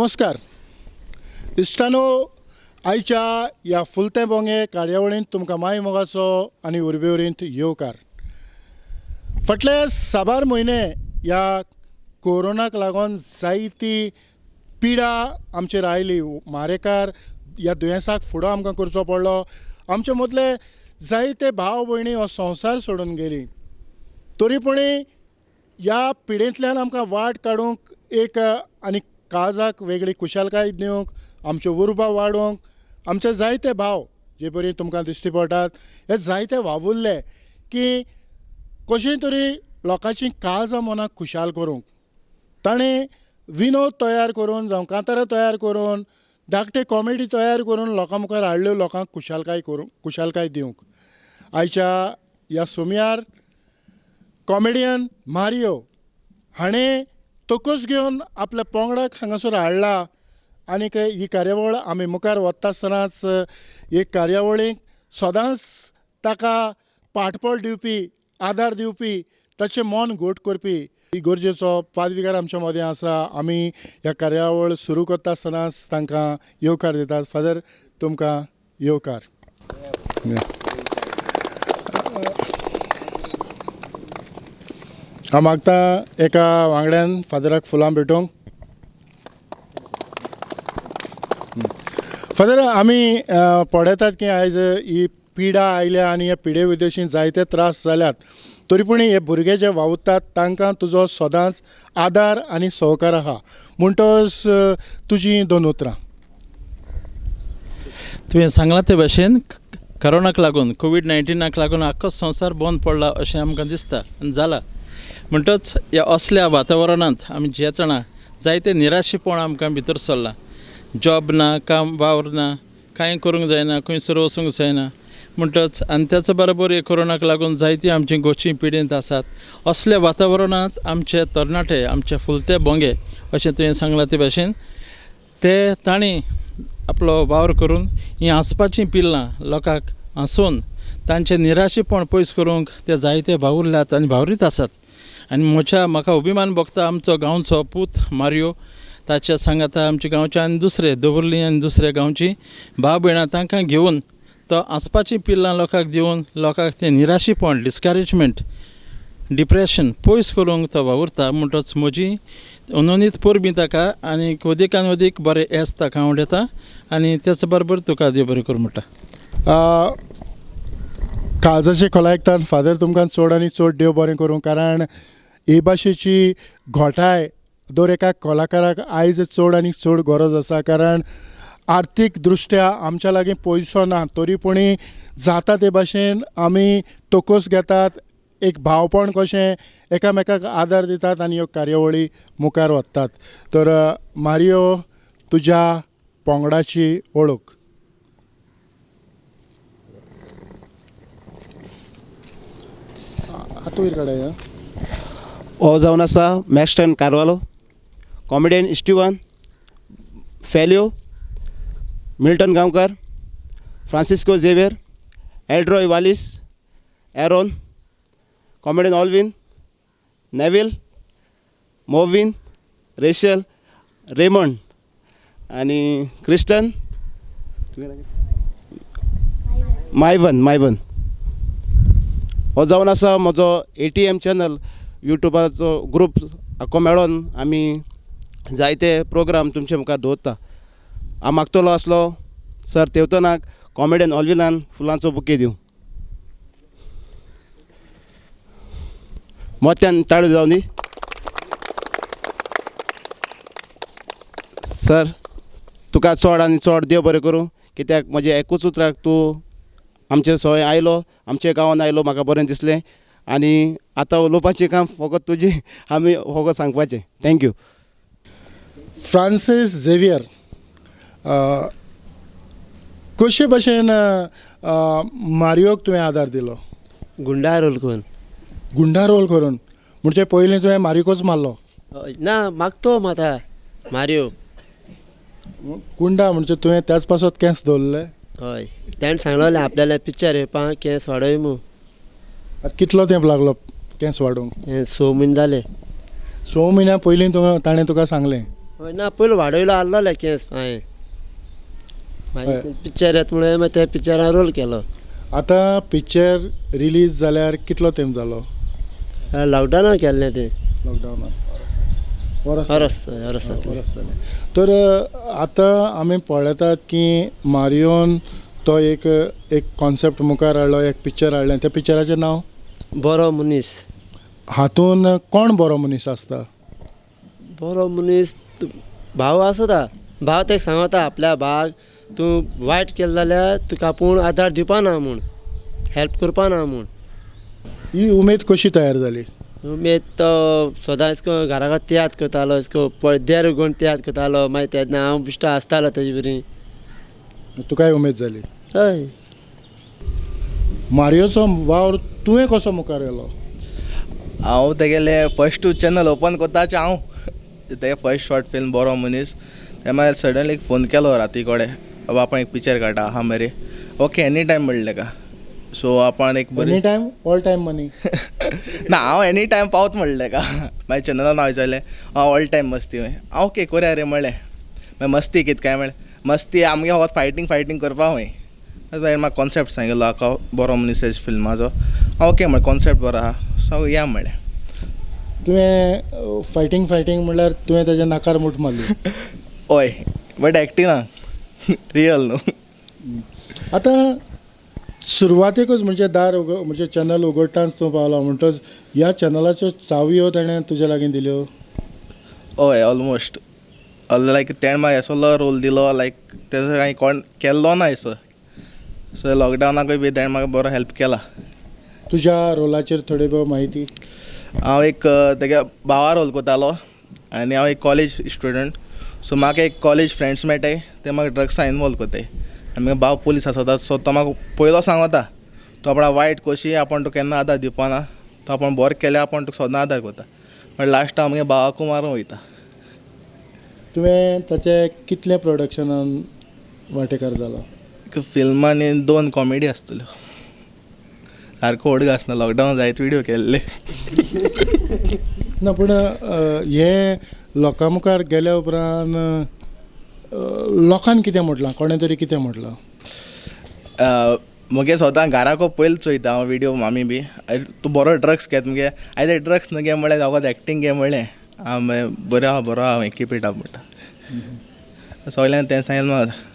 नमस्कार इश्टानो, आयच्या ह्या फुलते बोंगे कार्यावळींत तुमकां माय मोगाचो आनी उर्बेवरींत येवकार. फाटले साबार म्हयने ह्या कोरोनाक लागून जायती पिडा आमचेर आयली. मारेकार ह्या दुयेंसाक फुडो आमकां करचो पडलो. आमचे मदले जायते भाव भयणी हो संवसार सोडून गेली. तरी पूण ह्या पिडेंतल्यान आमकां वाट काडूंक एक आनी काळजाक वेगळी कुशलकाय दिवंक, आमच्यो उर्बा वाडोवंक आमचे जायते भाव जे परी तुमकां दिश्टी पडटात हे जायते वावुरले की कशें तरी लोकांची काळजां मनाक खुशाल करूंक ताणें विनोद तयार करून जावं कांतारां तयार करून धाकटे कॉमेडी तयार करून लोकां मुखार हाडल्यो, लोकांक कुशालकाय दिवंक. आयच्या ह्या सुमयार कॉमेडियन मारियो हाणें तोकूच घेवन आपल्या पंगडाक हांगासर हाडला आनीक ही कार्यावळ आमी मुखार वता आसतनाच ही कार्यावळीक सदांच ताका पाठबळ दिवपी, आदार दिवपी, ताचें मन घोट करपी इगर्जेचो पादविकार आमच्या मदें आसा. आमी ह्या कार्यावळ सुरू करता आसतनाच तांकां येवकार दितात. फादर, तुमकां येवकार. हांव मागता एका वांगड्यान फादराक फुलां भेटोवंक. फादर, आमी पळयतात की आयज ही पिडा आयल्या आनी ह्या पिडे विदेशी जायते त्रास जाल्यात. तरी पूण हे भुरगे जे वावुरतात तांकां तुजो सदांच आदार आनी सहकार आहा. म्हणटच तुजीं 2 उतरां. तुवें सांगलां ते भाशेन कोरोनाक लागून, कोवीड-19 लागून आख्खो संवसार बंद पडला अशें आमकां दिसता आनी जाला. म्हणटच ह्या असल्या वातावरणांत आमी जियेतना जायते निराशेपण आमकां भितर सरलां. जॉब ना, काम वावर ना, कांय करूंक जायना, खंयसर वचूंक जायना. म्हणटच आनी त्याच बरोबर हे कोरोनाक लागून जायती आमची गोश्टी पिडेंत आसात. असल्या वातावरणांत आमचे तरणाटे, आमचे फुलते बोंगे अशें तुवें सांगलां ते भाशेन ते तांणी आपलो वावर करून हीं हांसपाचीं पिल्लां लोकांक हांसून तांचें निराशेपण पयस करूंक ते जायते वावुरल्यात आनी वावरीत आसात. आनी म्हाका अभिमान भोगता आमचो गांवचो पूत मारियो, ताच्या सांगाता आमच्या गांवचे आनी दुसरे दवर्ली आनी दुसऱ्या गांवची भाव भयणां तांकां घेवन तो हांसपाचीं पिल्लां लोकांक दिवन लोकांक तें निराशेपण, डिस्करेजमेंट, डिप्रेशन पयस करूंक तो वावुरता. म्हणटच म्हजी उनोनीत परबीं ताका आनी अदीकान अदीक बरें येस ताका हांव येता आनी त्याच बरोबर तुका देव बरें करूं म्हणटा. काळजाचे खोलायकतात फादर, तुमकां चड आनी चड देव बरें करूं. कारण हे भाशेची घोटाय दर एका कलाकाराक आयज चड आनी चड गरज आसा. कारण आर्थीक दृश्ट्या आमच्या लागीं पयसो ना, तरी पूण जाता ते भाशेन आमी तोकूस घेतात, एक भावपण कशें एकामेकाक आदार दितात आनी ह्यो कार्यावळी मुखार व्हरतात. तर मारियो, तुज्या पंगडाची वळख. हो जावन आसा मॅक्स्टन कारवालो, कॉमेडियन स्टीवन फेलियो, मिल्टन गांवकर, फ्रांसिस्को झेवियर, एल्ड्रॉय वालिस, एरोन, कॉमेडियन ऑल्विन, नेविल, मोविन, रेशल, रेमंड आनी क्रिस्टन, मायवन. हो जावन आसा म्हजो ATM चॅनल, युट्यूबाचो ग्रूप. हाका मेळोन आमी जायते प्रोग्राम तुमचे मुखार दवरता. हांव मागतलो आसलो सर तेवतनाक कॉमेडियन ऑल्विनान फुलांचो बुके दिवं. मोत्यान ताळयो जावन दी. सर तुका चड आनी चड देव बरें करूं, कित्याक म्हज्या एकूच उतराक तूं आमचे सोय आयलो, आमच्या गांवांत आयलो, म्हाका बरें दिसलें. आनी आतां उलोवपाचें काम फकत तुजी, आमी फकत सांगपाचें. थँक्यू. फ्रांसीस झेवियर, कशे भाशेन मारियोक तुवें आदार दिलो? गुंडा रोल करून. गुंडा रोल करून म्हणजे पयलीं तुवें मारियोकूच मारलो? ना, मागतो माता मारियो. गुंडा म्हणजे तुवें त्याच पासत केंस दवरले? हय, ताणें सांगलोलें आपल्याला पिक्चर येवपाक केंस वाडय मू. कितलो तेंप लागलो केंस वाडोवंक? 6 म्हयने जाले. 6 म्हयन्या पयलीं ताणें तुका सांगलें? हय ना पयलीं वाडयलो आसलोले केस हांवें मागीर पिक्चर येतमुळे मागीर त्या पिक्चरान रोल केलो आतां पिक्चर रिलीज जाल्यार कितलो टायम जालो लॉकडावनान केल्लें तें लॉकडावनान वरस वरस जालें वरस जालें तर आतां आमी पळयतात की मारियोन तो एक कॉन्सेप्ट मुखार हाडलो एक पिक्चर हाडलें त्या पिक्चराचें नांव बरो मनीस हातून कोण बरो मनीस आसता बरो मनीस भाव आसता भाव तेका सांगता आपल्या भावाक तूं वायट केलें जाल्यार तुका आपूण आदार दिवपा ना म्हूण हेल्प करपा ना म्हूण ही उमेद कशी तयार जाली उमेद तो सदां एसको घरा कडेन तियात्र करतालो एसको पळदेर उगोवन तियात्र करतालो मागीर तेन्ना हांव बिश्टो आसतालो तेजे बरी तुकाय उमेद जाली हय मारियोचो वावर तुवें कसो मुखार गेलो हांव तेगेले फर्स्ट चॅनल ओपन कोत्ताचे हांव तेगे फर्स्ट शॉर्ट फिल्म बरो मनीस ते मागीर सडनली फोन केलो राती कडेन बाबा आपण एक पिक्चर काडटा आहा मरे ओके एनी टायम म्हणलें का सो आपण एक बरी एनी टायम ऑल टायम मनी ना हांव एनी टायम पावत म्हणलें का मागीर चॅनलान नांव विचारलें हांव ऑल टायम मस्ती हांव ओके कोरया रे म्हणलें मागीर मस्ती कितें काय म्हणलें मस्ती आमगे हो फायटींग करपा हूंय मागीर म्हाका कॉन्सेप्ट सांगिल्लो हाका बरो मनीस फिल्माचो हांव ओके म्हळें कॉन्सेप्ट बरो आहा सो या म्हणलें तुवें फायटींग म्हणल्यार तुवें ताजें नाकार मूठ मारली हय बट एक्टिंग ना रियल न्हू आतां सुरवातेकूच म्हणजे दार म्हणजे चॅनल उगडटाच तूं पावलो म्हणटच ह्या चॅनलाच्यो चावयो ताणें तुजे लागीं दिल्यो हय ऑलमोस्ट लायक तेणें म्हाका येसलो रोल दिलो लायक तेजो कांय कोण केल्लो ना येसो सो लॉकडावनाकूय बी तेणें म्हाका बरो हेल्प केला तुज्या रोलाचेर थोडी बहुत म्हायती हांव एक तेगे भावा रोल कोतालो आनी हांव एक कॉलेज स्टुडंट सो म्हाका एक कॉलेज फ्रेंड्स मेळटाय ते म्हाका ड्रग्सान इनवॉल्व कोताय आनी म्हजो भाव पुलीस आसता सो तो म्हाका पयलो सांगता तो आपणा वायट कशी आपूण तुका केन्ना आदार दिवपाना तो आपूण बरें केलें आपूण तुका सदां आदार करता बट लास्ट हांव म्हज्या भावाकूय मारूंक वयता तुवें ताचें कितलें प्रोडक्शनान वांटेकार जाला फिल्मांनी 2 कॉमेडी आसतल्यो सारको ओडगा आसना लॉकडावन जायत व्हिडिओ केल्ले ना पूण हे लोकां मुखार गेल्या उपरांत लोकांन कितें म्हटलां कोणें तरी कितें म्हटलां मुगे स्वता घराको पयलीं चोयता हांव व्हिडिओ आमी बी तूं बरो ड्रग्स घेत मुगे आयज ड्रग्स न्हू घे म्हणलें जागोत एक्टींग घे म्हणलें हांव बरो आहा हांव कीप इट अप म्हणटा सगळ्यांक तें सांगिल्लें म्हाका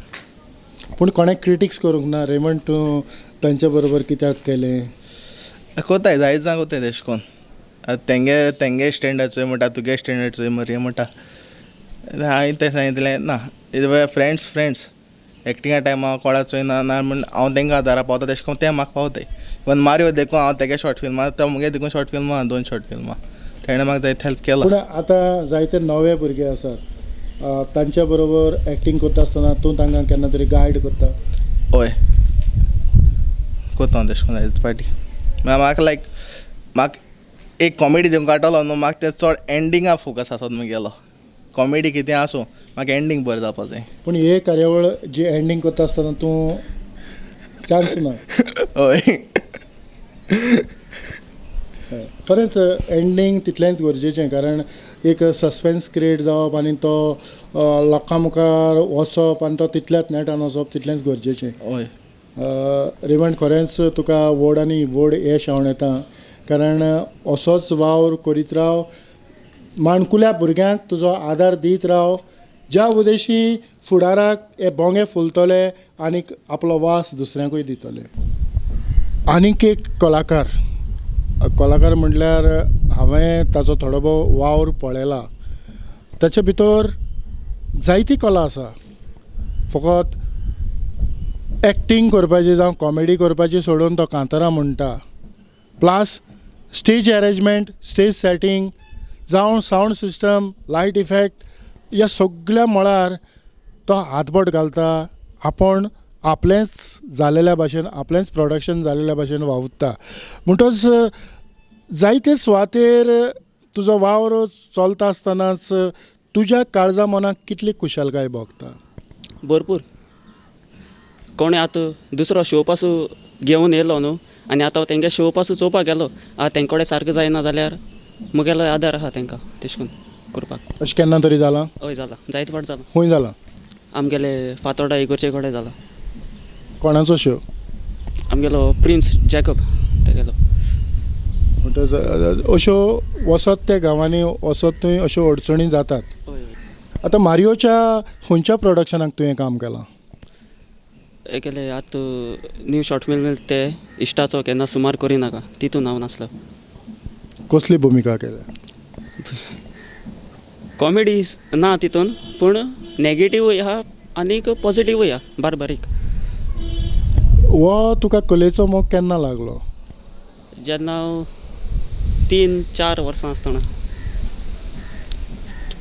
पूण कोणें क्रिटिक्स करूंक ना रेमंड तूं तांचे बरोबर कित्याक केलें कोताय जायत जां कोताय तेश कोन्न तेंगे स्टँडर्ड चोय म्हणटा तुगे स्टँडर्ड चोय मरे म्हणटा हांवें तें सांगितलें ना फ्रेंड्स एक्टिंगा टायमा कोणा चोयना ना म्हण हांव तेंकां आदारा पावता तेश कोन्न तें म्हाका पावताय इवन मारियो देखून हांव तेगे शॉर्ट फिल्मां तो मुगे देखून शॉर्ट फिल्मां 2 शॉर्ट फिल्मां तेणें म्हाका जायत हेल्प केला पूण आतां जायते नवे भुरगे आसात तांच्या बरोबर एक्टींग करता आसतना तूं तांकां केन्ना तरी गायड करता हय कोता हांव तेश कोन्न जायत फाटी म्हाका लायक म्हाका एक कॉमेडी दिवंक काडटलो न्हू म्हाका ते चड एंडिंगा फोकस आसत मुगेलो कॉमेडी कितें आसूं म्हाका एंडींग बरें जावपा जाय पूण हे कार्यावळ जी एंडींग करता आसतना तूं चान्स ना हय खरेंच एंडींग तितलेंच गरजेचें कारण एक सस्पेन्स क्रिएट जावप आनी तो लोकां मुखार वचप आनी तो तितल्याच नेटान वचप तितलेंच गरजेचें हय रेमंड खरेंच तुका व्हड आनी व्हड यश हांव येता कारण असोच वावर करीत राव माणकुल्या भुरग्यांक तुजो आदार दीत राव ज्या उद्देशी फुडाराक हे बोंगे फुलतले आनीक आपलो वास दुसऱ्यांकूय दितले आनीक एक कलाकार म्हटल्यार हांवें ताचो थोडो भोव वावर पळयला ताचे भितर जायती कला आसा फकत एक्टींग करपाची जावं कॉमेडी करपाची सोडून तो कांतारा म्हणटा plus stage arrangement stage setting जावं सावंड सिस्टम लायट इफेक्ट ह्या सगळ्या मळार तो हातबोट घालता आपूण आपलेंच जालेल्या भाशेन आपलेंच प्रोडक्शन जालेल्या भाशेन वावुरता म्हणटच जायते सुवातेर तुजो वावर चलता आसतनाच तुज्या काळजा मनाक कितली खुशालकाय भोगता भरपूर कोणें आतां दुसरो शो पासून घेवन येयलो न्हू आनी आतां तेंगे शो पासून चोवपाक गेलो तेंचे कडेन सारकें जायना जाल्यार मुगेलो आदार आहा तेंकां तेश कोन्न करपाक अशें केन्ना तरी जालां? हय जाला जायते फावट जाला खूंय जालां? आमगेले फातोर्डा इगोर्चे कडेन जाला कोणाचो शो? आमगेलो प्रिन्स जॅकब तेगेलो म्हणटच अश्यो वसत त्या गांवांनी वसत थंय अश्यो अडचणी जातात. हय आतां मारियोच्या खंयच्या प्रोडक्शनाक तुवें काम केलां? हय केले आतां न्यू शॉर्ट फिल्म ते इश्टाचो केन्ना सुमार करिनाका तितून हांव नासलो कसली भुमिका केल्या? कॉमेडी ना तितून पूण नॅगेटिवूय आहा आनीक पॉझिटिवूय आहा बारीक हो तुका कलेचो मोग केन्ना लागलो? जेन्ना हांव 3-4 वर्सां आसतना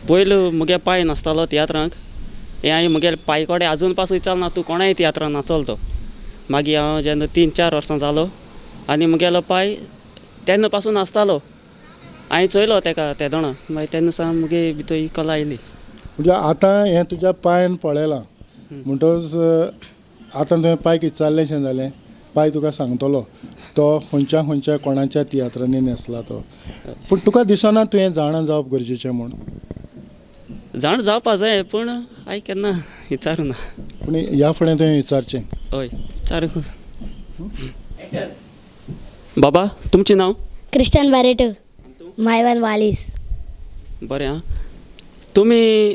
पयलो मुगे पांय नासतालो तियात्रांक हे हांवें मुगे पांय कडेन आजून पासून चलना तूं कोणाय तियात्रांत नाचल तो मागीर हांव जेन्ना 3-4 वर्सां जालो आनी मुगेलो पांय तेन्ना पासून नासतालो हांवें चोयलो तेका ते जाणा मागीर तेन्ना सावन मुगे भितर ही कला आयली म्हणजे आतां हें तुज्या पांयान पळयलां म्हणटच आतां तुवें पांय विचारलेशें जालें पांय तुका सांगतलो तो खंयच्या कोणाच्या तियात्रांनी न्हेसला तो पूण तुका दिसना तुवें जाणा जावप गरजेचें म्हूण? जाण जावपा जाय पूण हांवें केन्ना विचारूं ना पूण ह्या फुडें तुवें विचारचें. हय विचारूं बाबा तुमचें नांव? क्रिस्टन बारेटो मायवन वालीस. बरें आं तुमी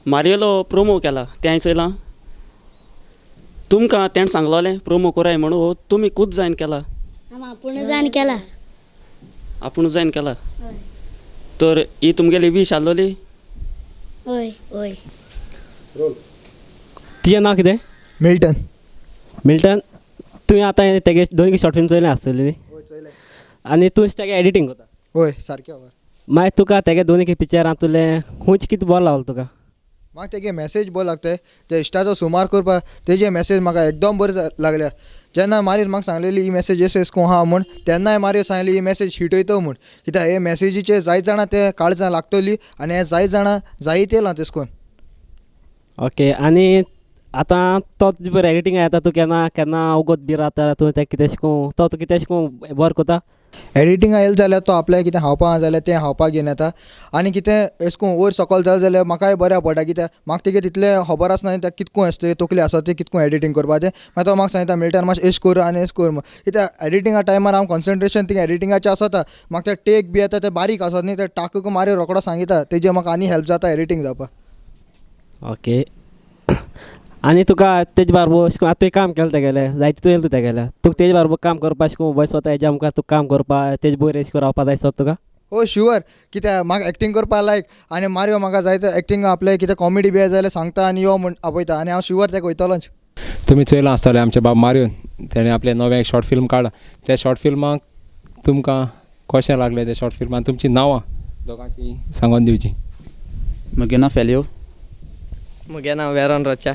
मारियलो प्रोमो केला तें हांवें चोयलां तुमकां तेणें सांगलोलें प्रोमो कोराय म्हणून हो तुमी खूद जायन केला? आपूण जायन केला. आपूण जायन केला तर ही तुमगेली वीश आसलोली? हय हय. तुजें नांव कितें? मिल्टन. मिल्टन तुवें आतां तेगे दोन शॉर्ट फिल्म चोयलें आसतलें न्ही? आनी तूं तेगे एडिटींग करता? होय सारकें हय. मागीर तुका तेगे दोनी पिक्चरां तुलें खूंयच कितें बरें लागलें तुका? म्हाका तेगे मॅसेज बरो लागता ते इश्टाचो सुमार करपाक तेजे मॅसेज म्हाका एकदम बरी लागल्या. जेन्ना मारीर म्हाका सांगलेली ही मॅसेज एसको हा म्हूण तेन्नाय मारीर सांगली ही मॅसेज हिट वयता म्हूण कित्याक हे मॅसेजीचे जायत जाणां ते काळजां लागतली आनी हे जायत जाणां जायत येयलां तेश कोन. ओके आनी आतां तो तुजे बरें एडिटींग येता तूं केन्ना केन्ना उगत बी रावता तूं तें कितें शिकूं तो तूं कितें शिकूं बरें कोता? एडिटींगा येयलें जाल्यार तो आपल्याक कितें खावपा जाल्यार तें खावपाक घेवन येता आनी कितें एश कोन वयर सकयल जालें जाल्यार म्हाकाय बऱ्या पडटा कित्याक म्हाका तेगे तितलें खबर आसना तें कितको आसता तकली आसा तें कितको एडिटींग करपा तें मागीर तो म्हाका सांगता मिल्टन मातशें एश कर आनी एश कर कित्याक एडिटींगा टायमार हांव कॉन्सन्ट्रेशन तिंगा एडिटींगाचें आसता म्हाका तें टेक बी येता तें बारीक आसत न्ही तें टाकूक मारी रोकडो सांगिता तेजें म्हाका आनी हेल्प जाता एडिटींग जावपाक. ओके आनी तुका तेजे बारबर अशें करून आतां तुवें काम केलें तेगेलें जायतें तुवें तुका तेगेलें तुका तेजे बारबर काम करपा अशें करून स्वता हेज्या मुखार तुका काम करपा तेजे बरें अशें करून रावपा जाय दिसता तुका? हो शुवर कित्याक म्हाका एक्टींग करपा लायक आनी मारियो म्हाका जायते एक्टींग आपले कितें कॉमेडी बी जाल्यार सांगता आनी यो म्हूण आपयता आनी हांव शुवर तेका वयतलोच. तुमी चोयलां आसतलें आमचे बाब मारियोन तेणें आपलें नवें एक शॉर्ट फिल्म काडलां त्या शॉर्ट फिल्माक तुमकां कशें लागलें त्या शॉर्ट फिल्मान तुमचीं नांवां दोगांची सांगून दिवची. म्हजें नांव फेलियो. म्हजें नांव वेरोन रोचा.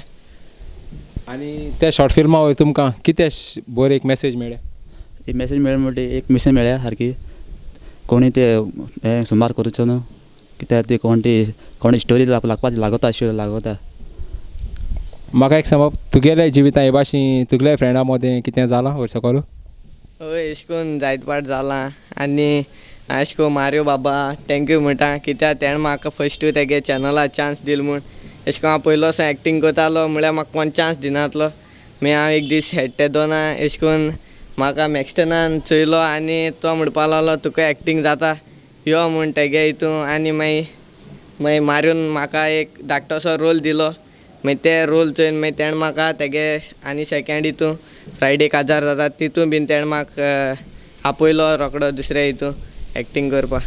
आनी त्या शॉर्ट फिल्मा वयर तुमकां कितें बरें एक मॅसेज मेळ्ळें? एक मॅसेज मेळ्ळें म्हणटे एक मॅसेज मेळ्ळ्या सारकी कोणी ते हें सुमार करूचो न्हू कित्याक ती कोणी स्टोरी लागपाची लागता अशी लागता. म्हाका एक सांग तुगेल्या जिवितां हे भाशेन तुगेल्या फ्रेंडा मदें कितें जालां वयर सकयल? हय अशें करून जायत पाट जालां आनी अशें करून मारियो बाबा थँक्यू म्हणटा कित्याक तेणें म्हाका फस्ट तेगे चॅनलाक चान्स दिलो म्हूण अशें करून हांव पयलो असो एक्टींग करतालो म्हळ्यार म्हाका कोण चान्स दिनासलो मागीर हांव एक दीस हेड ते दोना अशें करून म्हाका मॅक्सटनान चोयलो आनी तो म्हणपा लागलो तुका एक्टींग जाता यो म्हूण तेगे हितून आनी मागीर मारियोन म्हाका एक धाकटोसो रोल दिलो मागीर ते रोल चोयन मागीर तेणें म्हाका तेगे आनी सेकेंड हितून फ्रायडे काजार जाता तितून बीन तेणें म्हाका आपयलो रोकडो दुसऱ्या हितून एक्टींग करपाक.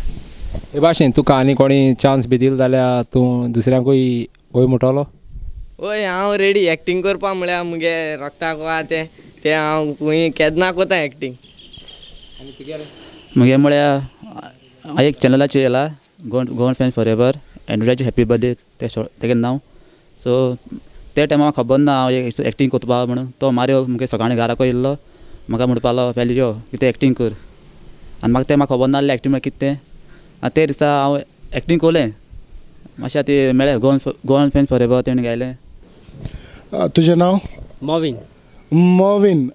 हे भाशेन तुका आनी कोणी चान्स बी दिलो जाल्यार तूं दुसऱ्यांकूय वय म्हणटलो? हय हांव रेडी एक्टींग करपा म्हळ्यार मुगे रक्ताक वा तें हांव खूंय केन्ना कोता एक्टींग. मुगे म्हळ्यार हांव एक चॅनलाचेर येयला गोवन फॅन फॉर एवर एंड्रॉयडाचें हॅपी बर्थडे तेगे नांव सो त्या टायमार म्हाका खबर ना हांव एक एक्टींग करपा म्हणून तो मारियो मुगे सकाळीं घराको येयल्लो म्हाका म्हणपा लागलो फेलियो कितें एक्टींग कर आनी म्हाका तें म्हाका खबर नासलें एक्टींग म्हळ्यार कितें तें आनी ते दिसा हांव एक्टींग कोलें मातशें ती मेळ्ळें गोवन फॅन फॉर एवर तेणें गायलें. तुजें नांव? मॉविन. मॉविन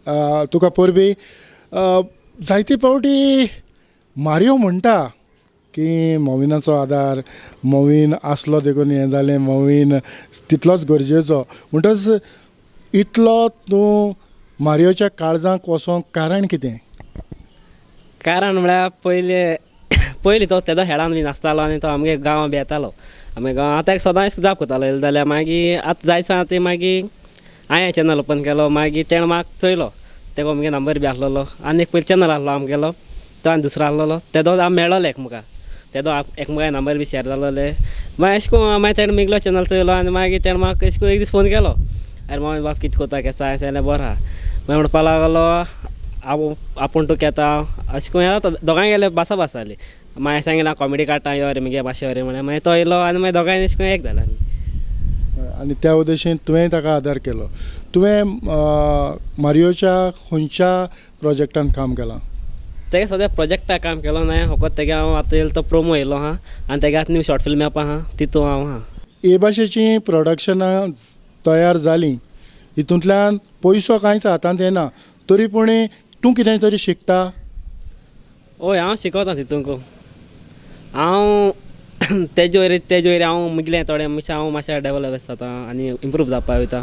तुका परबी जायते फावटी मारियो म्हणटा की मोविनाचो आदार मोवीन आसलो देखून हें जालें मोवीन तितलोच गरजेचो म्हणटच इतलो तूं मारियोच्या काळजांत वचोंक कारण कितें? कारण म्हळ्यार पयलीं तो तेदो खेळान बी नासतालो आनी तो आमगे गांवां बी येतालो आमगे गांवां आतां एक सदांच जाप करतालो येयलो जाल्यार मागीर आतां जायसा ते मागीर हांवें चॅनल ओपन केलो मागीर तेणें म्हाका चोयलो तेका आमगे नंबर बी आसलेलो आनी एक पयलीं चॅनल आसलो आमगेलो तो आनी दुसरो आसलेलो तेदो आमी मेळ्ळोले एकमेका तेदो एकमेका नंबर बी शेअर जालोले मागीर अशें करून मागीर तेणें मिगलो चॅनल चोयलो आनी मागीर तेणें म्हाका अशें करून एक दीस फोन केलो अरे मम्मी बाप कितें कोता केसा हांवें सांगलें बरो आहा मागीर म्हणपाक लागलो आपूण तूं केता अशें करून येता दोगांय गेले बासा जाली मागीर सांगितलें कॉमेडी काडटा यो रे मगे मातशें रे म्हळें मागीर तो येयलो आनी मागीर दोगांय अशें करून एक जालें आमी आनी त्या उद्देशीन तुवें ताका आदार केलो. तुवें मारियोच्या खंयच्या प्रोजेक्टान काम केलां? तेगे सद्या प्रोजेक्टा काम केलो ना फकत तेगे हांव आतां येयलो तो प्रोमो येयलो आहा आनी तेगे आतां न्यू शॉर्ट फिल्म येवपा आहा तितून हांव आहा. हे भाशेचीं प्रोडक्शनां तयार जालीं हितूंतल्यान पयसो कांयच हातांत येना तरी पूण तूं कितें तरी शिकता? हय हांव शिकवता तितूंक हांव तेजे वयर हांव मुगलें थोडें हांव मातशें डेवलप जाता आनी इम्प्रूव जावपा वयता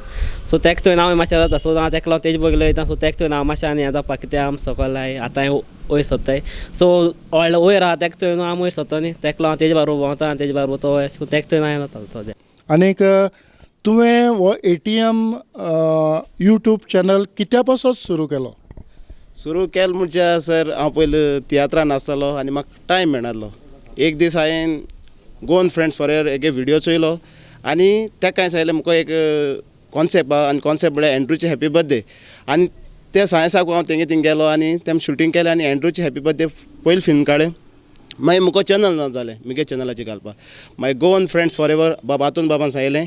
सो तेका थंय हांव मातशें जाता सो हांव तेका लागून तेजे बगलो वयता सो तेका थंय हांव मातशें आनी हें जावपा कित्याक हांव सकयलाय आतां वयर सोदताय सो व्हडलो वयर आहा तेका थंय हांव वयर सोदता न्ही तेका लागून तेजे बरोबर भोंवता आनी तेजे बरोबर तो सो तेका थंय हांवें जाता. आनीक तुवें हो ATM यूट्यूब चॅनल कित्या पासून सुरू केलो? सुरू केलें म्हणजे सर हांव पयलीं तियात्रान आसतालो आनी म्हाका टायम मेळनासलो. एक दीस हांवें गोवन फ्रेंड्स फॉर एक व्हिडिओ चोयलो आनी तेका हांवें सांगलें म्हाका एक कॉन्सेप्ट आहा आनी कॉन्सेप्ट म्हळ्यार एंड्रूची हॅपी बर्थडे आनी ते सांगे साकून हांव तेंगे थिंग गेलो आनी तें शुटींग केलें आनी एंड्रूची हॅपी बर्थडे पयलीं फिल्म काडलें. मागीर म्हाका चॅनल ना जालें म्हगे चॅनलाचेर घालपाक. मागीर गोवन फ्रेंड्स फॉर एवर बाबातून बाबान सांगलें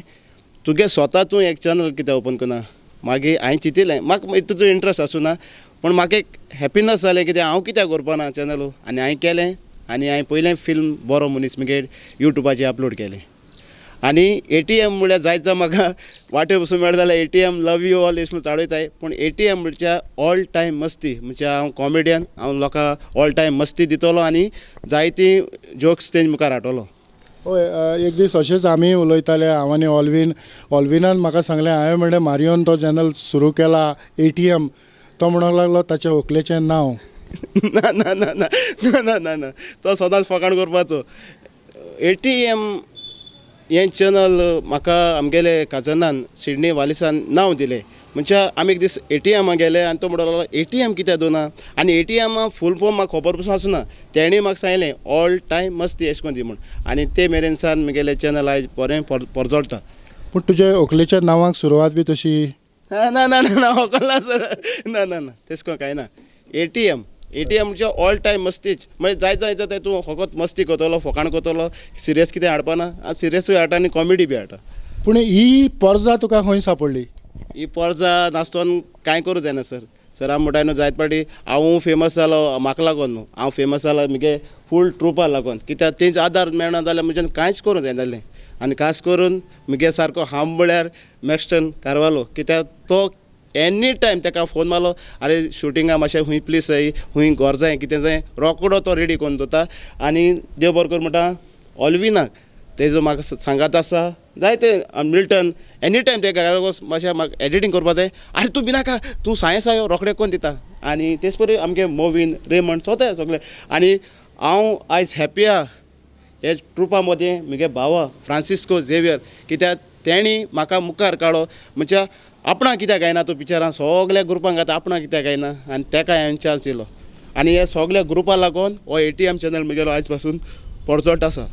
तुगे स्वता तूं एक चॅनल कित्याक ओपन करना. मागीर हांवें चिंतिलें म्हाका तुजो इंट्रस्ट आसूं ना पूण म्हाका एक हॅपिनस जालें कित्याक हांव कित्याक करपा ना चॅनल आनी हांवें केलें आनी हांवें पयलें फिल्म बरो मनीस म्हगे यूट्यूबाचेर अपलोड केलें. आनी ATM म्हळ्यार जायत म्हाका वाटेर बसून मेळटा जाल्यार ATM लव यू ऑल एश म्हूण चाडयताय पूण ATM म्हणच्या ऑल टायम मस्ती म्हणजे हांव कॉमेडियन हांव लोकांक ऑल टायम मस्ती दितलो आनी जायती जोक्स तेंचे मुखार हाडटलो. हय एक दीस अशेंच आमी उलयताले हांव आनी ऑल्विनान म्हाका सांगलें हांवें म्हणलें मारियोन तो चॅनल सुरू केला ATM तो म्हणूंक लागलो ताच्या व्हंकलेचें नांव. ना ना ना ना ना ना ना ना तो सदांच फकाण करपाचो. ATM हें चॅनल म्हाका आमगेले काजनान सिडनी वालिसान नांव दिलें म्हणजे आमी एक दीस ATM गेले आनी तो म्हणूंक लागलो ATM कित्याक दोना आनी ATM फूल फॉर्म म्हाका खबर पसून आसूं ना तेणी म्हाका सांगलें ऑल टायम मस्ती अशें करून दी म्हूण आनी ते मेरेनसान म्हगेलें चॅनल आयज बरें परजोळटा. पूण तुजे व्हंकलेच्या नांवाक सुरवात बी तशी? ना ना ना ना व्हंकल सर ना ना ना तेश कोन्न कांय ना. ATM म्हणजे ऑल टायम मस्तीच म्हणजे जायत जाता तूं फकत मस्ती करतलो फकाण करतलो सिरियस कितें हाडपाना सिरियसूय हाडटा आनी कॉमेडी बी हाडटा. पूण ही पर्जा तुका खंय सापडली? ही पर्जा नासतना कांय करूं जायना सर हांव म्हणटा न्हू जायत पाटी हांव फेमस जालो म्हाका लागून न्हू हांव फेमस जालो म्हगे फूल ट्रुपा लागून कित्याक तेंचे आदार मेळना जाल्यार म्हज्यान कांयच करूं जायनासलें. आनी खास करून म्हगे सारको हांब म्हळ्यार मॅक्स्टन कारवालो कित्याक तो एनी टायम ताका फोन मारलो अरे शुटिंगा मातशें हूंय प्लीज हूंय घर जाय कितें जाय रोकडो तो रेडी करून दवरता. आनी देव बरो कर म्हणटा ऑल्विनाक तेजो म्हाका सांगात आसा जायते मिल्टन एनी टायम ते मातशें म्हाका एडिटींग करपा जाय आरे तूं भिनाका तूं सायन्स आयो रोखडें करून दिता. आनी तेच परी आमगे मोवीन रेमंड स्वता सगळें. आनी हांव आयज हॅप्पी आहा हे ट्रुपा मदें म्हगे भावा फ्रांसिस्को झेवियर कित्याक तेणी म्हाका मुखार काडलो म्हणजे आपणा कित्याक गायना तूं पिक्चरां सगळ्या ग्रुपांक घाता आपणा कित्याक गायना आनी तेका हांवें चान्स दिलो आनी हे सगळ्या ग्रुपा लागून हो ATM चॅनल म्हगेलो आयज पासून परजोट आसा.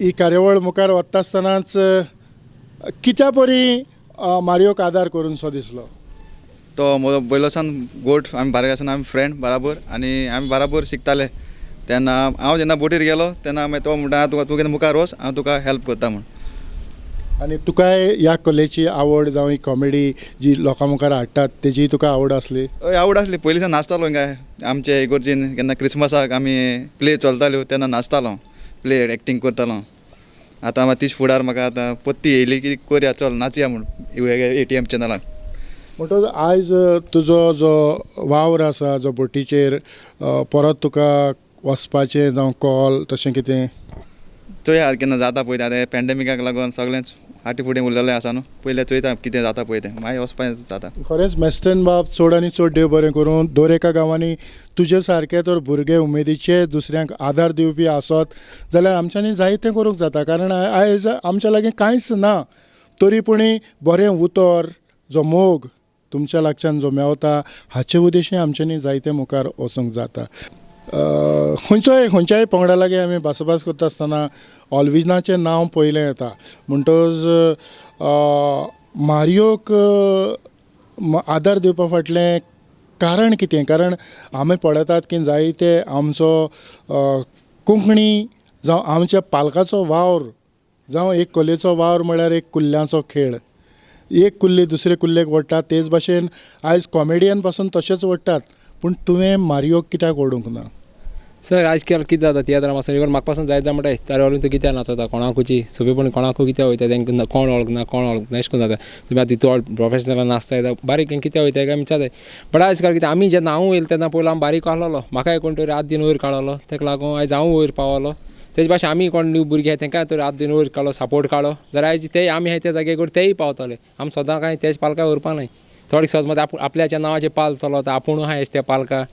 ही कार्यावळ मुखार वता आसतनाच कित्या परी मारियोक आदार करून सो दिसलो? तो म्हजो पयलोसान गोठ आमी बाराक आसतना आमी फ्रेंड बराबर आनी आमी बराबर शिकताले तेन्ना हांव जेन्ना बोटीर गेलो तेन्ना मागीर तो म्हणटा तुका तूं कितें मुखार वच हांव तुका हेल्प करता म्हूण. आनी तुकाय ह्या कलेची आवड जावं ही कॉमेडी जी लोकां मुखार हाडटात तेजी तुका आवड आसली? हय आवड आसली पयलींसान नाचतालो काय आमचे इगोर्जीन केन्ना क्रिसमसाक आमी प्ले चलताल्यो तेन्ना नाचतालो प्ले एक्टींग करतालो. आतां मागीर तीच फुडार म्हाका आतां पत्ती येयली की करया चल नाचया म्हूण ATM चॅनलान. म्हणटच आयज तुजो जो वावर आसा जो बोटीचेर परत तुका वचपाचें जावं कॉल तशें कितें चोया केन्ना जाता पळय आतां पॅन्डेमिकाक लागून सगळेंच फाटी फुडें उरलेलें आसा न्हू पयलें चोयता कितें जाता पळय तें मागीर वचपाचें जाता. खरेंच मेस्टन बाब चड आनी चड देव बरें करूं. दर एका गांवांनी तुजे सारके तर भुरगे उमेदीचे दुसऱ्यांक आदार दिवपी आसत जाल्यार आमच्यांनी जायतें करूंक जाता. कारण आयज आमच्या लागीं कांयच ना तरी पूण बरें उतर जो मोग तुमच्या लागच्यान जो मेवता हाचे उद्देशीं आमच्यांनी जायते मुखार वचूंक जाता. खंयच्याय पंगडा लागीं आमी भासाभास करता आसतना ऑल्विजनाचें नांव पयलें येता. म्हणटच मारियोक आदार दिवपा फाटलें कारण कितें? कारण आमी पळयतात की जायते आमचो कोंकणी जावं आमच्या पालकाचो वावर जावं एक कलेचो वावर म्हळ्यार एक कुल्ल्यांचो खेळ. एक कुल्ली दुसरे कुल्लेक ओडटा तेच भाशेन आयज कॉमेडियन पासून तशेंच ओडटात. पूण तुवें मारियोक कित्याक ओडूंक ना? सर आज काल कितें जाता तियात्रां पासून इवन म्हाका पासून जायत म्हणटा तारे वरून तूं कित्याक नाचता कोणाकूची सोंपेपणी कोणाकू कित्याक वयता तांकां कोण वळखना अशें करून जाता. तुमी आतां तूं प्रोफेशनल नाचता येता बारीक कित्याक वयता काय विचारताय. बट आयज काल कितें आमी जेन्ना हांव येयलो तेन्ना पयलो हांव बारीक आहलोलो म्हाकाय कोण तरी 8 दिन वयर काडलो ताका लागून आयज हांव वयर पावलो. तेजे भाशेन आमी कोण न्यू भुरगे तांकां तरी 8 दिन वयर काडलो सपोर्ट काडलो जाल्यार आयज ते आमी आहाय त्या जाग्यार तेय पावतले. आमी सदां कांय तेज पालका उरपा न्हय. थोडी समज आपल्याच्या नांवाचेर पाल चलता आपूण आहाय त्या पालका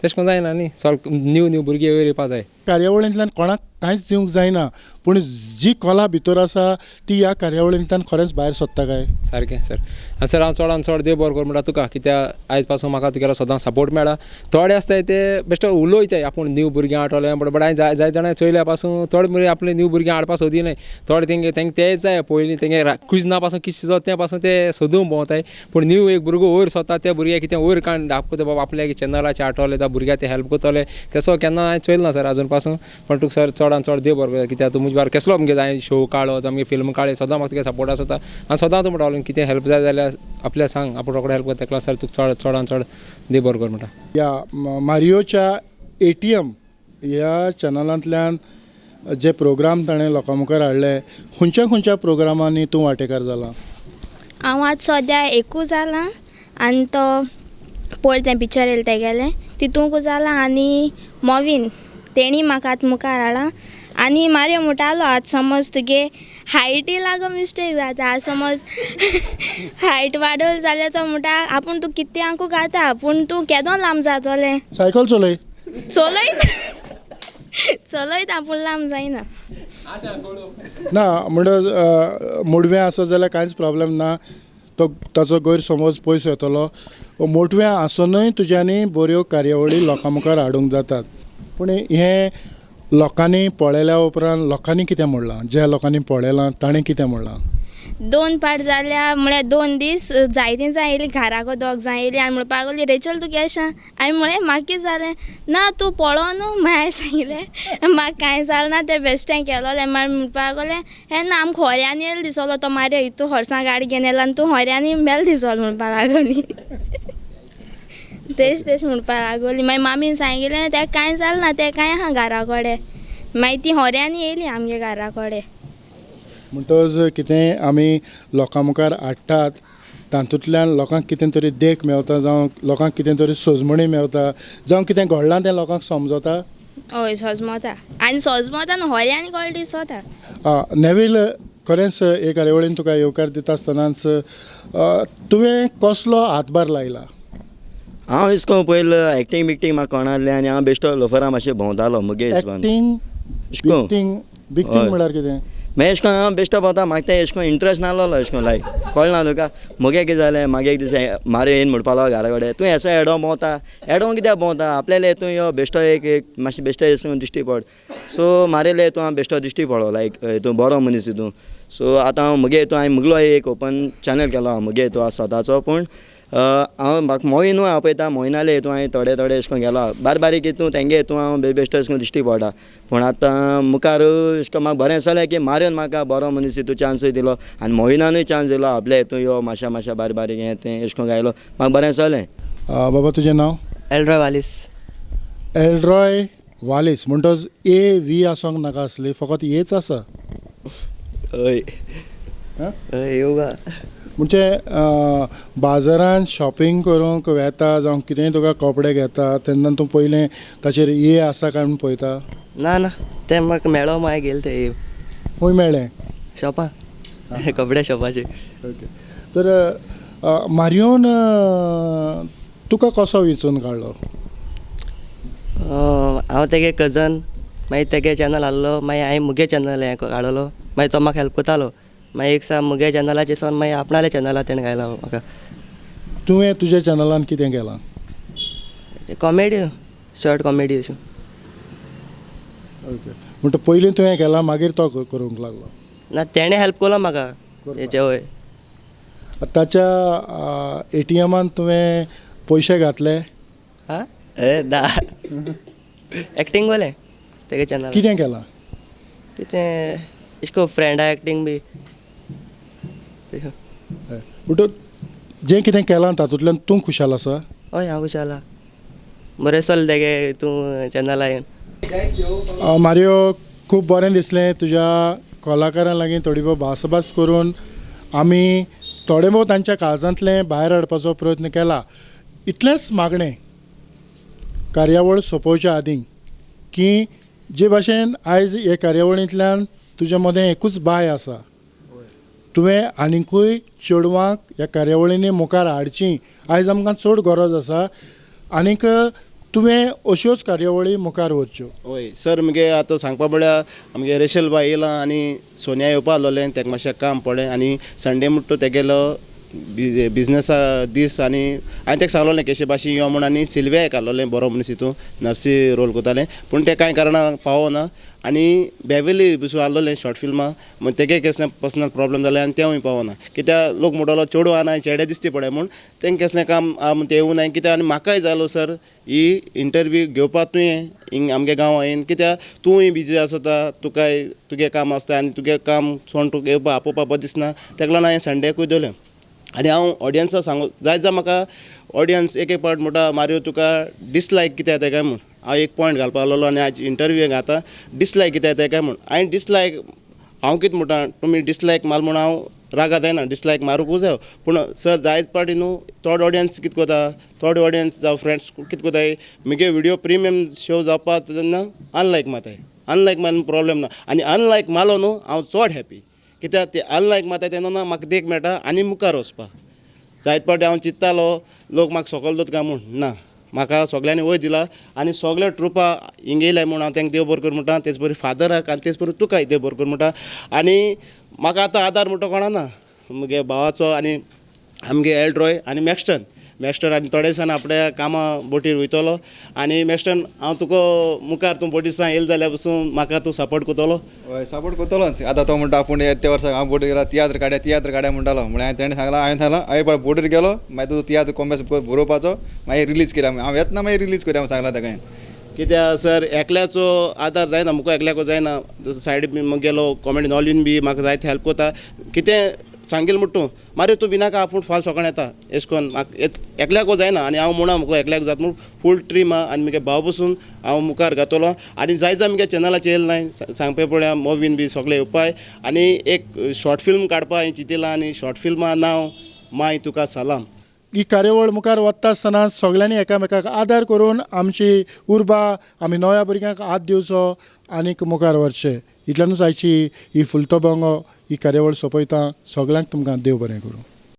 तशें करून जायना न्ही. न्यू भुरगे वयर येवपा जाय. कार्यावळींतल्यान कोणाक कांयच दिवंक जायना पूण जी कला भितर आसा ती ह्या कार्यावळींतल्यान खरेंच भायर सरता काय? सारकें सर. आनी सर हांव चडान चड देव बरो कर म्हणटा तुका कित्याक आयज पासून म्हाका तुगेलो सदां सपोर्ट मेळ्ळा. थोडे आसताय ते बेश्टे उलोयताय आपूण न्यू भुरग्यां हाडटले बट हांवें जाय जाणां चोयल्या पासून थोडे भुरगे आपले न्यू भुरग्यां हाडपा सोदी न्हय. थोडे तेंगे तेच जाय पयलीं तेंगे कुजना पासून कितें शिजत त्या पासून ते सोदूंक भोंवताय. पूण न्यू एक भुरगो वयर सरता त्या भुरग्याक कितें वयर काण दाखयता बाबा आपल्या चॅनलाचेर हाडटले त्या भुरग्याक ते हेल्प करतले तेसो केन्ना हांवें चोयलो ना सर आजून पासून. पण तुका सर चडान चड देव बरो कित्याक तूं म्हजे कसलो म्हणजे हांवें शो काडलो जावं आमगे फिल्म काडले सदां म्हाका तुगे सपोर्ट आसता. आनी सदां तूं म्हणटा कितें हेल्प जाय जाल्यार आपल्या सांग आपूण रोखडो हेल्प करता. ताका सर तुका चडान चड देव बरो कर म्हणटा. ह्या मारियोच्या ATM ह्या चॅनलांतल्यान जे प्रोग्राम ताणें लोकां मुखार हाडले खंयच्या प्रोग्रामांनी तूं वांटेकार जाला? हांव आतां सद्या एकूच जाला आनी तो पयर तें पिक्चर येयलें तें गेलें तितूंकूच जाला आनी मोवीन तेणी म्हाका आतां मुखार हाडला. आनी मारियो म्हणटालो आतां समज तुगे हायटी लागून मिस्टेक जाता. आतां समज हायट वाडोवली जाल्यार तो म्हणटा आपूण तूं कित्यांकू घाता पूण तूं केदों लांब जातोलें. सायकल चलयता पूण लांब जायना. ना म्हणटा मोडवें आसत जाल्यार कांयच प्रॉब्लेम ना. तो ताचो गैरसमज पयस येतलो. मोटवें आसुनूय तुज्यांनी बऱ्यो कार्यावळी लोकां मुखार हाडूंक जातात. पूण हें लोकांनी पळयल्या उपरांत लोकांनी कितें म्हणलां? ज्या लोकांनी पळयलां ताणें कितें म्हणलां? 2 पार्ट जाल्या म्हळ्यार 2 दीस जायतीं जाय येयलीं घराको दोग जाय येयलीं आनी म्हणपाक लागलीं रेचल तूं केशें? हांवें म्हळें म्हाका कितें जालें? ना तूं पळो न्हू हांवें सांगलें म्हाका कांय जालें ना तें बेश्टें केलोलें. मागीर म्हणपाक लागलें हें ना आमकां होऱ्यांनी येयलो दिसलो तो मारियो हितू हॉर्सां गाडी घेवन येयलो आनी तूं होऱ्यांनी मेल दिसलो म्हणपाक लागली. तेश म्हणपाक लागली. मागीर मामीन सांगिल्लें तें कांय जालें ना तें कांय आहा घरा कडेन. मागीर ती होऱ्यांनी येयली आमगे घरा कडेन. म्हणटच कितें आमी लोकां मुखार हाडटात तातूंतल्यान लोकांक कितें तरी देख मेवता जावं लोकांक कितें तरी सोजमणी मेवता जावं कितें घडलां तें लोकांक समजता. हय सजमता आनी सजमता न्हू होऱ्यांनी कळ्ळें दिसता. नेवील खरेंच हे कार्यावळीन तुका येवकार दिता आसतनाच तुवें कसलो हातभार लायला? हांव इसको पयलीं एक्टींग बिक्टींग म्हाका कळनासलें आनी हांव बेश्टो लोफरां मातशें भोंवतालो मुगे हिसपान. बिक्टींग म्हळ्यार कितें? मागीर एशें कोन्न हांव बेश्टो भोंवता म्हाका तें एशें कोन्न इंट्रस्ट नासलो एशें कोन्न लायक कळना तुका. मुगे कितें जालें मागीर एक दीस मारियो येवन म्हणपाक लागलो घरा कडेन तूं एसो एडो भोंवता एडो कित्याक भोंवता आपल्याले हितून यो बेश्टो एक मातशें बेश्टो एशें दिश्टी पड. सो मारियले हितून हांव बेश्टो दिश्टी पडलो लायक हितून बरो मनीस हितून. सो आतां हांव मुगे हितून हांवें मुगलो एक ओपन चॅनल केलो हांव मुगे हितून स्वताचो. पूण हांव म्हाका मोविनूय हांव पळयता मोविनाले हितून हांवें थोडे एशें कोन्न गेलो बारीक हितून तेंगे हितून हांव बेश्टो एशें कोन्न दिश्टी पडटा. पूण आतां मुखार एशें कोन्न म्हाका बरें दिसलें की मारियोन म्हाका बरो मनीस हितून चान्सूय दिलो आनी मोविनानूय चान्स दिलो आपल्या हितून यो मातशें बारीक हें तें एशें कोन्न गायलो म्हाका बरें दिसलें. बाबा तुजें नांव? एल्ड्रॉय वालीस. एल्ड्रॉय वालीस म्हणटच AV आसोंक नाका आसली फकत येच आसा? हय योगा. म्हणजे बाजारांत शॉपिंग करूंक वेता जावं कितेंय तुका कपडे घेता तेन्ना तूं पयलें ताचेर हे आसा काय म्हूण पळयता? ना ना ते म्हाका मेळो मागीर गेले ते खंय मेळ्ळें? शॉपा कपड्या शॉपाचे. तर मारियोन तुका कसो वेंचून काडलो? हांव तेगे कजन मागीर तेगे चॅनल आहलो मागीर हांवें मुगे चॅनल हें काडलो मागीर तो म्हाका हेल्प करतालो मागीर एक दिसा मुगे चॅनलाचेर सावन मागीर आपणाले चॅनलार तेणें घायला म्हाका. तुवें तुज्या चॅनलान कितें केलां? कॉमेडी शॉर्ट कॉमेडी अश्यो. ओके म्हणटा पयलीं तुवें केलां मागीर तो करूंक लागलो? ना तेणें हेल्प केलो म्हाका हेचे वय. ताच्या ATMान तुवें पयशे घातले? हां दा एक्टींग कोलें तेगे चॅनल. कितें केलां? तें इश्को फ्रेंडा एक्टींग बी. म्हणटा जें कितें केलां तातूंतल्यान तूं खुशाल आसा? हय हांव खुशाल आहा. बरें चल तेगे तूं चॅनला येवन. मारियो खूब बरें दिसलें तुज्या कलाकारां लागीं थोडी भोव भास करून आमी थोडे भोव तांच्या काळजांतलें भायर हाडपाचो प्रयत्न केला. इतलेंच मागणें कार्यावळ सोंपोवच्या आदीं की जे भाशेन आयज हे कार्यावळींतल्यान तुज्या मदें एकूच बाय आसा तुवें आनिकूय चेडवांक ह्या कार्यावळींनी मुखार हाडचीं आयज आमकां चड गरज आसा आनीक तुवें अश्योच कार्यावळी मुखार व्हरच्यो. हय सर मुगे आतां सांगपा म्हळ्यार आमगे रेशल बाय येयलां आनी सोनिया येवपा आसलोलें तेका मातशें काम पडलें आनी संडे म्हणटा तेगेलो बिजनसा दीस आनी हांवें ताका सांगलोलें केशे भाशेन यो म्हूण आनी सिल्वियाक आहलोलें बरो मनीस हितून नर्सी रोल करतालें पूण तें कांय कारणान पावना आनी बेवेली बसून आहलोलें शॉर्ट फिल्मां मागीर तेगे कसलें पर्सनल प्रॉब्लम जालें आनी तेंवूय पावना कित्याक लोक म्हणटलो चेडूं आना चेडे दिसती पळय म्हूण तेंकां कसलें काम म्हूण तें येवं ना कित्याक आनी म्हाकाय जालो सर ही इंटरव्यू घेवपा तुवें हिंग आमगे गांवां येवन कित्याक तूंय बिजी आसता तुकाय तुगे काम आसता आनी तुगे काम सोडून तुका येवपा आपोवपा बरें दिसना तेका लागून हांवें संडेकूय दवरलें. आनी हांव ऑडियन्साक सांगू जाय जाल्यार म्हाका ऑडियन्स एक एक पावट म्हणटा मारियो तुका डिसलायक कितें येता काय म्हूण हांव एक पॉयंट घालपा लागलो आनी आज इंटरव्यू घाता डिसलायक कितें येता काय म्हूण हांवें डिसलायक हांव कितें म्हणटा तुमी डिसलायक मार म्हूण हांव रागात येना डिसलायक मारूंकूच जाय पूण सर जायत पाटी न्हू थोडे ऑडियन्स कितें कोता थोडे ऑडियन्स जावं फ्रेंड्स कितें कोताय मुगे व्हिडियो प्रिमियम शो जावपा तेन्ना अनलायक माताय अनलायक मारून प्रॉब्लेम ना आनी अनलायक मारलो न्हू हांव चड हॅपी कित्याक ते अनलायक माताय तेन्ना म्हाका देख मेळटा आनी मुखार वचपा. जायत पाटी हांव चिंत्तालो लोक म्हाका सकयल दोत काय म्हूण ना म्हाका सगल्यांनी वय दिला आनी सगळे ट्रुपा हिंग येयलाय म्हूण हांव तांकां देव बरें कर म्हणटा तेच बरें फादराक आनी तेच बरें तुकाय देव बरें कर म्हणटा आनी म्हाका आतां आदार म्हणटा कोणा ना मुगे भावाचो आनी आमगे एल्ड्रॉय आनी मॅक्स्टन आनी थोडे दिसान आपल्या कामां बोटीर वयतलो आनी मॅक्स्टन हांव तुका मुखार तूं बोटी दिसा येयले जाल्यार पसून म्हाका तूं सपोर्ट करतलो. हय सपोर्ट करतलोच आतां तो म्हणटा आपूण ते वर्सा हांव बोटीर गेला तियात्र काड्या म्हणटालो म्हळ्यार तेणें सांगलां हांवें सांगलां हय बोटीर गेलो मागीर तूं तियात्र कोंबेस बरोवपाचो मागीर रिलीज केल्या हांव येतना मागीर रिलीज करया सांगलां ताका. कित्याक सर एकल्याचो आदार जायना मुको एकल्याको जायना सायडीक बी गेलो कॉमेडी नॉलीन बी म्हाका जायते हेल्प करता कितें सांगेल म्हणटा मारे तूं भिनाका आपूण फाल सकाळ येता अशें करून म्हाका एकल्याको जायना आनी हांव म्हणा मुगो एकल्याक जाता म्हूण फूल टीम आहा आनी मुगे भाव बसून हांव मुखार घातलो आनी जाय जाय मुगे चॅनलाचेर येयले नाय सांगपा पळया मोवीन बी सगळे येवपाय आनी एक शॉर्ट फिल्म काडपा हांवें चिंतिलां आनी शॉर्ट फिल्मा नांव माय तुका सलाम. ही कार्यावळ मुखार वता आसतना सगल्यांनी एकामेकाक आदार करून आमची उर्बा आमी नव्या भुरग्यांक हात दिवचो आनीक मुखार व्हरचें इतल्यानूच आयची ही फुलतो भोंगो ही कार्यावळ सोंपयता सगल्यांक तुमकां देव बरें करूं.